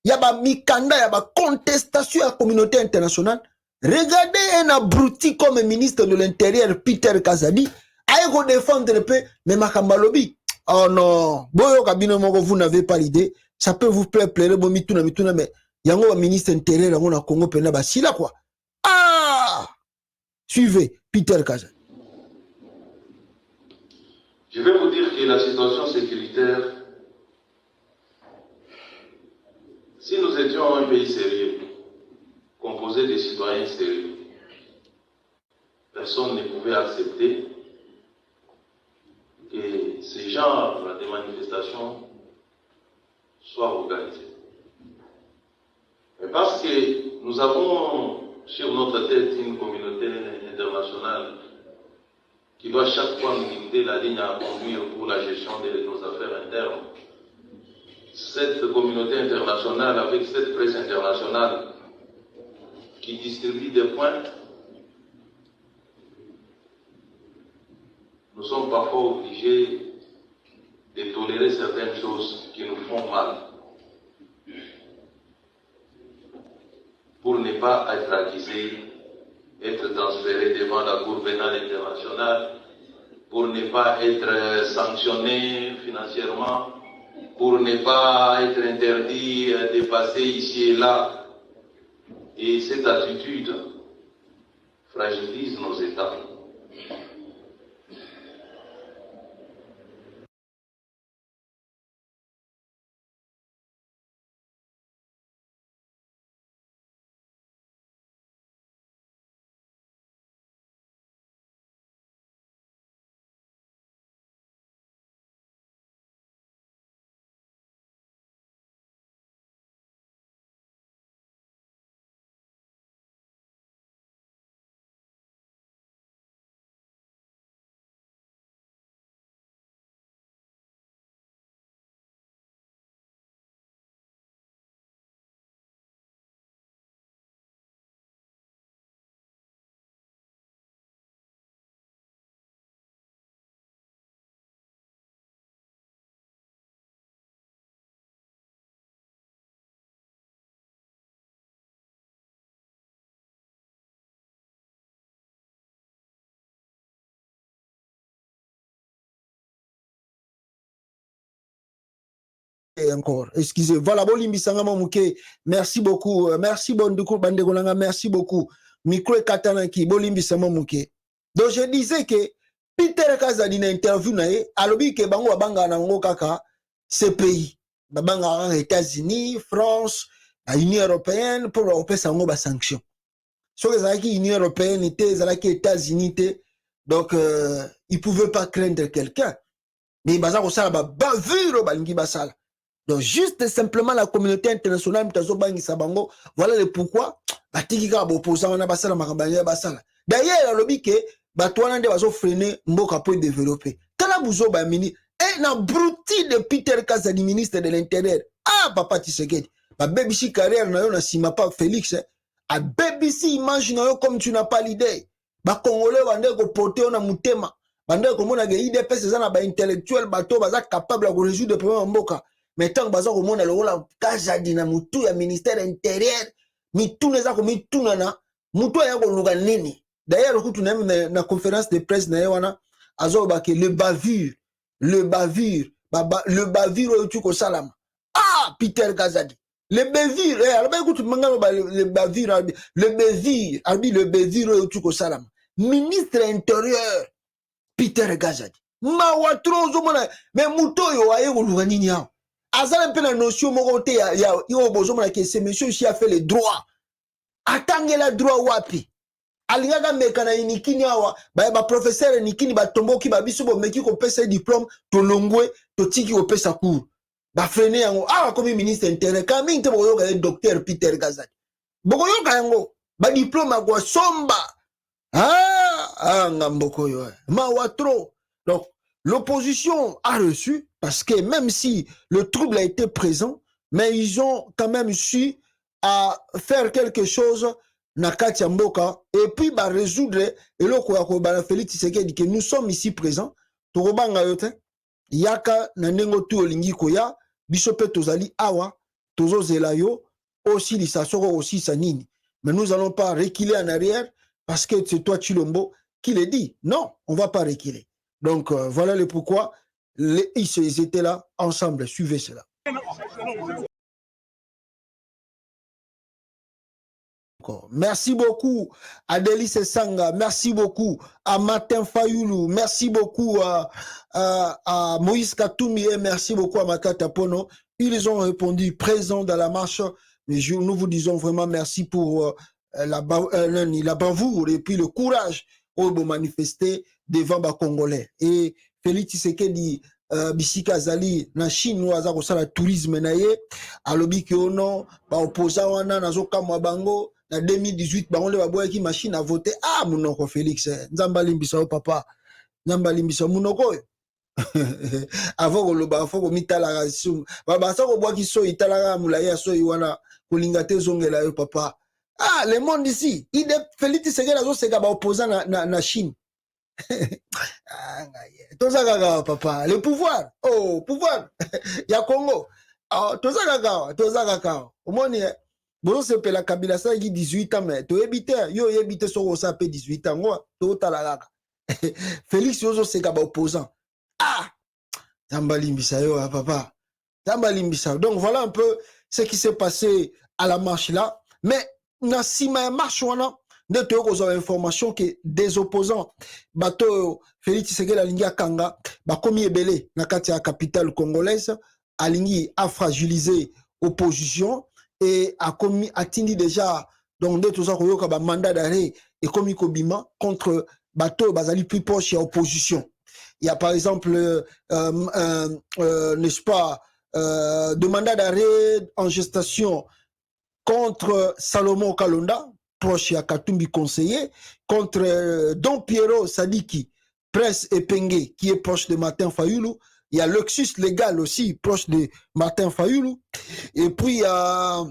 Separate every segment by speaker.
Speaker 1: y a ba mikanda, y a ba contestation à la communauté internationale. Regardez un abruti comme ministre de l'Intérieur, Peter Kazadi, aïe défendre le paix, mais Makambalobi. Oh non, boyo kabino moko, vous n'avez pas l'idée. Ça peut vous plaire, bon mituna, mais yango ba ministre intérieur, yango na Congo pena ba sila quoi. Ah! Suivez, Peter Kazadi.
Speaker 2: Je vais vous dire que la situation sécuritaire, si nous étions un pays sérieux, composé de citoyens sérieux, personne ne pouvait accepter que ce genre de manifestations soient organisées. Mais parce que nous avons sur notre tête une communauté internationale qui doit chaque fois nous dicter la ligne à conduire pour la gestion de nos affaires internes, cette communauté internationale, avec cette presse internationale qui distribue des points, nous sommes parfois obligés de tolérer certaines choses qui nous font mal pour ne pas être accusés, être transférés devant la Cour pénale internationale, pour ne pas être sanctionnés financièrement, pour ne pas être interdit de passer ici et là. Et cette attitude fragilise nos États.
Speaker 1: Et encore, excusez, voilà, merci beaucoup, merci Bonduku Bandegonanga, merci beaucoup. Micro Katanaki, Bolimbisama Mouke. Donc je disais que Peter Kazadi na interview na ye, alobi ke bango babanga na ngo kaka CPI, babanga États-Unis, France, Union européenne pour opérer sango ba sanction. So que ça qui Union européenne était, ça qui États-Unis était, donc ils pouvaient pas craindre quelqu'un. Mais baza ko sala ba bavure balingi basala. Donc, juste simplement la communauté internationale, voilà le pourquoi. D'ailleurs, le lobby que Batouana de freiner Mboka pour développer. Tala Bouzo Bamini, un abruti de Peter Kazadi, ministre de l'Intérieur. Ah, papa Tshisekedi. Ma BBC carrière n'a pas si ma pas Félix. A BBC imagine comme tu n'as pas l'idée. Ba Congolais, bande ko porter on a mutema. Bande ko mona ge IDPS ça na ba intellectuel bato baza capable de résoudre le problème Mboka. Mais tant que vous avez le Kazadi na mutu ya ministère intérieur, mitu neza ko mitu nana, mutu ya ko luga nini. D'ailleurs, quand on a na conférence de presse na wana, azoba ke le bavure au tuko salam. Ah, Peter Kazadi. Le bavure, alors écoute mangalo le bavure au tuko salam. Ministre intérieur Peter Kazadi. Ma watro zo mona, mais mutu yo aye ko luga nini ya. Azal un peu la notion moronté ya que ce monsieur ici a fait les droits. Attendez la droit wapi. Alingaga mekana inikini awa ba professeur nikini ba tomboki ba biso bo meki ko pesa diplôme to longwe to tiki ko pesa cours. Ba freiner yango ah comme ministre intérieur quand même te boyo ka docteur Peter Kazadi. Boko yo ka yango ba diplôme kwa somba. Ah ngamboko yo. Ma watro. Donc l'opposition a reçu, parce que même si le trouble a été présent, mais ils ont quand même su à faire quelque chose nakati ya mboka et puis bah résoudre et le quoi Félix Tshisekedi que nous sommes ici présents torobanga yote yaka na nengo tu olingi koya biso pe tozali awa Tozo Zelayo, aussi l'issasoro, aussi Sanini. Mais nous n'allons pas reculer en arrière parce que c'est toi, Chilombo, qui le dit. Non, on ne va pas reculer. Donc, voilà le pourquoi. Ils étaient là, ensemble. Suivez cela. Merci beaucoup à Delis Sanga, merci beaucoup à Martin Fayoulou, merci beaucoup à Moïse Katoumi et merci beaucoup à Makata Pono. Ils ont répondu présents dans la marche. Mais nous vous disons vraiment merci pour la bravoure et puis le courage au manifester devant les Congolais. Et Félix Tshisekedi Bisika Zali na Chine ou aza kosala tourisme na ye alobi ke ono ba opposant wana nazoka mwa bango na 2018 bango le baboyaki machine à voter. Ah munoko Félix nzamba limbisa o papa nzamba limbisa munoko avant koloba afo komitala sum baba sa ko bwaki so itala mulaya so iwana kolinga te zongela yo papa. Ah le monde ici il est Félix Tshisekedi azo seka ba opposant na Chine. Papa, le pouvoir, oh, pouvoir, ya Congo, Tozaka, au moins, bon, c'est la Kabila, ça, il 18 ans, mais tu habites, yo, habite sur ça, 18 ans, moi, Félix, yozo, c'est qu'à opposant. Ah, Zambali Mbisayo, papa, Zambali Mbisayo. Donc, voilà un peu ce qui s'est passé à la marche là, mais, si ma marche, nous avons information que des opposants, bateau Félix Tshisekedi Alingi Kanga, comme ebele na kati ya capitale congolaise, Alingi a fragilisé opposition et a commis atteint déjà donc de tout ça un mandat d'arrêt et commis Kobima contre bateau bazali plus proche à opposition. Il y a par exemple n'est-ce pas de mandat d'arrêt en gestation contre Salomon Kalonda, proche à Katumbi conseiller, contre Don Piero Sadiki, Prince Epenge, qui est proche de Martin Fayoulou. Il y a Luxus Légal aussi, proche de Martin Fayoulou. Et puis, il y a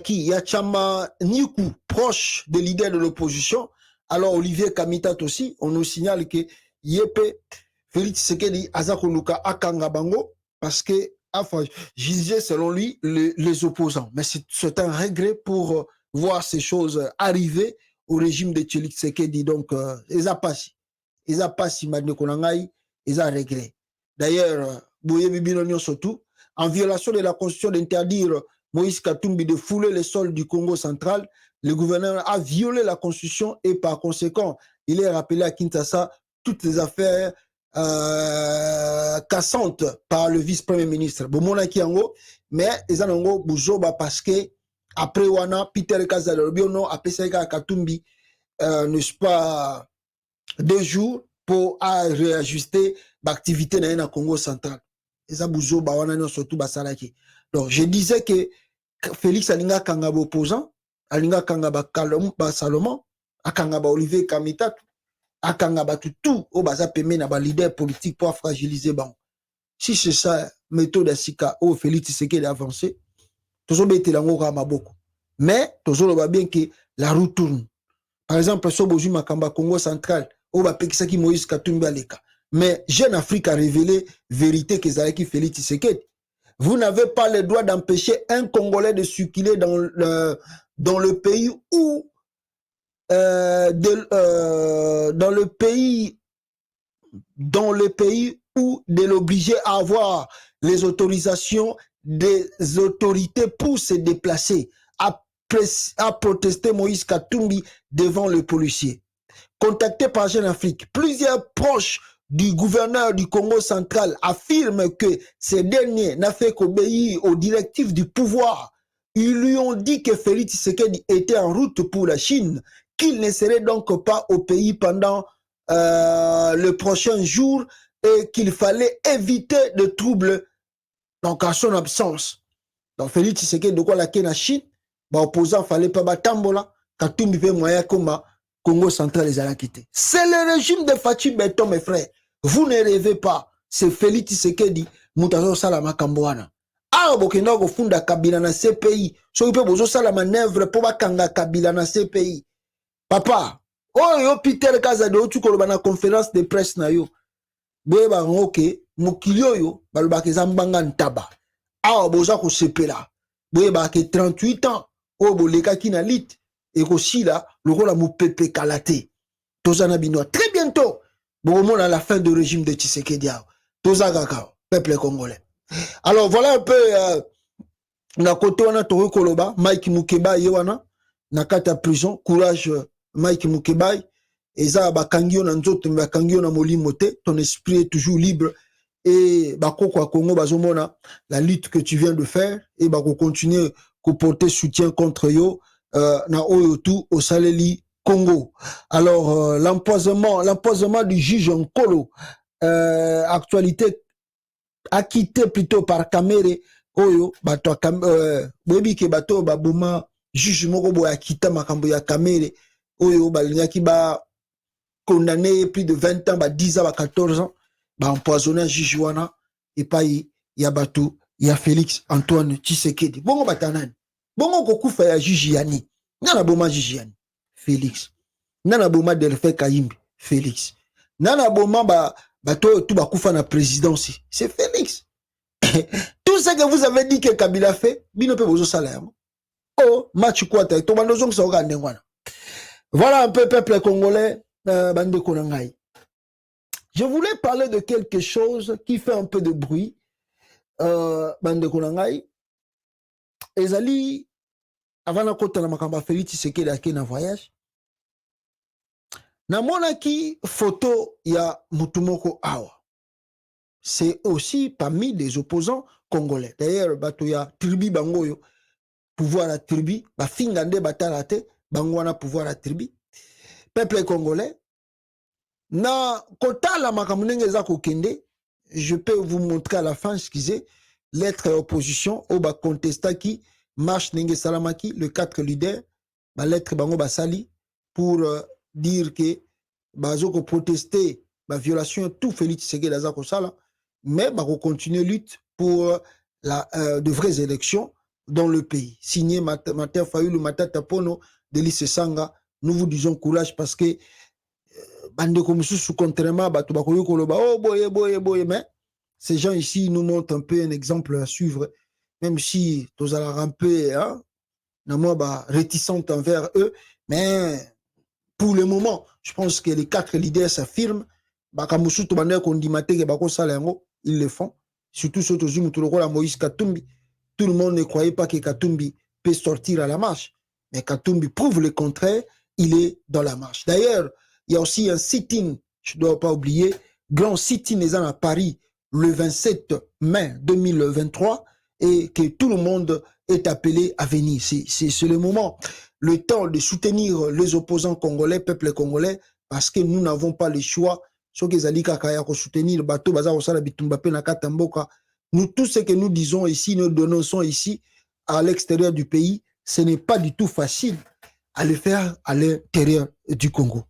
Speaker 1: qui? Il y a Chama Nikou, proche des leaders de l'opposition. Alors, Olivier Kamitat aussi, on nous signale que Yépe, Félix Tshisekedi, Azakoluka, Akanga Bango, parce que, enfin, je disais selon lui, les opposants. Mais c'est un regret pour voir ces choses arriver au régime de Félix Tshisekedi. Donc, ils n'ont pas si. Ils n'ont pas si, ils ont regret. D'ailleurs, Bouye Bibinonio surtout, en violation de la constitution d'interdire Moïse Katumbi de fouler les sols du Congo central, le gouverneur a violé la constitution et par conséquent, il est rappelé à Kinshasa toutes les affaires cassantes par le vice-premier ministre. Mais ils ont Boujoba parce que après Wana, Peter Kazalobiono a appelé Katumbi, n'est-ce pas, 2 jours pour réajuster l'activité dans le Congo central. Et ça, Boujoba, Wana, surtout Basalaki. Donc, je disais que Félix Alinga Kangaba opposant, Alinga Kangaba Salomon, Akangaba Olivier Kamitat, Akangaba tout, au baza peme na ba leader politique pour fragiliser bon. Si c'est ça, méthode à Sika, au Félix Tshisekedi d'avancer, toujours bête lango kama beaucoup. Mais, toujours va bien que la roue tourne. Par exemple, so boju makamba Congo central, au ba pekisa ki Moïse Katumbi aleka. Mais Jeune Afrique a révélé vérité que Zalaki Félix Tshisekedi. Vous n'avez pas le droit d'empêcher un Congolais de circuler dans le pays où dans le pays où de l'obliger à avoir les autorisations des autorités pour se déplacer, à protester Moïse Katumbi devant le policier. Contacté par Jeune Afrique, plusieurs proches du gouverneur du Congo central affirment que ces derniers n'a fait qu'obéir aux directives du pouvoir. Ils lui ont dit que Félix Tshisekedi était en route pour la Chine, qu'il ne serait donc pas au pays pendant le prochain jour et qu'il fallait éviter de troubles donc à son absence. Donc Félix Tshisekedi de quoi la Kenya Chine, opposant fallait pas batambola, Katumbi pe moyen comme Congo central les a quittés. C'est le régime de Fachi Beton mes frères. Vous ne rêvez pas, c'est Félix Tshisekedi mutazo salama kamboana. Ah bokenda ko funda Kabila na CPI, so pe bozo sala manœuvre pour bakanga Kabila na CPI. Papa, oh yo Peter Kazade o tukoloba na conférence de presse na yo. Boyeba ngoke mokili oyo balobaka eza mbanga ntaba. Ah boza ko sepela. boye ba ke 38 ans o boleka ki na lit et aussi là le rôle à mon pépé kalaté tozana bino très bientôt bon à la fin du régime de Tshisekedi tozaka peuple congolais. Alors voilà un peu na côté wana to koloba Mike Mukeba yewana na kata prison courage Mike Mukeba eza bakangio na nzoto bakangio na molimo te, ton esprit est toujours libre et bakoko a Congo bazomona la lutte que tu viens de faire et bako continuer ko porter soutien contre yo na oyo tout au Saleli Congo. Alors l'empoisonnement du juge Nkolo actualité acquitté plutôt par Kamere oyo bato boyebi ke bato baboma juge moko boya akita makambo ya Kamere oyo balingaki ba condamné plus de 20 ans, 10 ans, 14 ans, empoisonné juge wana et pas ya bato ya Félix Antoine Tshisekedi. Bongo batanani. Bongo kokufa ya juge yani. Nana boma juge yani. Félix. Nana boma Delphin Kayimbi. Félix. Nana boma bato tout bakufa na présidence. C'est Félix. Tout ce que vous avez dit que Kabila fait, bino pe bozo sala yango. Oh, match quoi ta to bando zong sa ogande ngwana. Voilà un peu peuple congolais. Je voulais parler de quelque chose qui fait un peu de bruit. Bande Konangai. Ezali, avant la côte de la Makamba Félix, c'est qu'il a un voyage. Namonaki photo ya Mutumoko Awa. C'est aussi parmi les opposants congolais. D'ailleurs, bato ya tribu bangoyo, pouvoir la tribu, ba fingande batalate, bangwana pouvoir la tribu. Peuple congolais, na kota la makamunenge za kokende, je peux vous montrer à la fin, excusez, lettre opposition, au ba contesta qui marche nenge salamaki, le 4 leaders, ba lettre bango basali, pour dire que bazoko protester, ba violation, tout Félix Tshisekedi azako sala, mais bako continuer lutte pour de vraies élections dans le pays. Signé Martin Fayulu, Matata Pono, Delice Sanga, nous vous disons courage parce que bande comme sous contrairement bato bakoyo koloba oh boye mais ces gens ici nous montrent un peu un exemple à suivre même si tous allons ramper hein na moi réticente envers eux mais pour le moment je pense que les 4 leaders s'affirment bakamusu to bande ko ndimate ke bako sala yango ils le font surtout ceux qui ont la Moïse Katumbi. Tout le monde ne croyait pas que Katumbi peut sortir à la marche mais Katumbi prouve le contraire, il est dans la marche. D'ailleurs, il y a aussi un sit-in, je ne dois pas oublier, grand sit-in à Paris le 27 mai 2023 et que tout le monde est appelé à venir. C'est le moment, le temps de soutenir les opposants congolais, peuple congolais, parce que nous n'avons pas le choix. Nous, tout ce que nous disons ici, nous dénonçons ici, à l'extérieur du pays, ce n'est pas du tout facile à le faire à l'intérieur du Congo.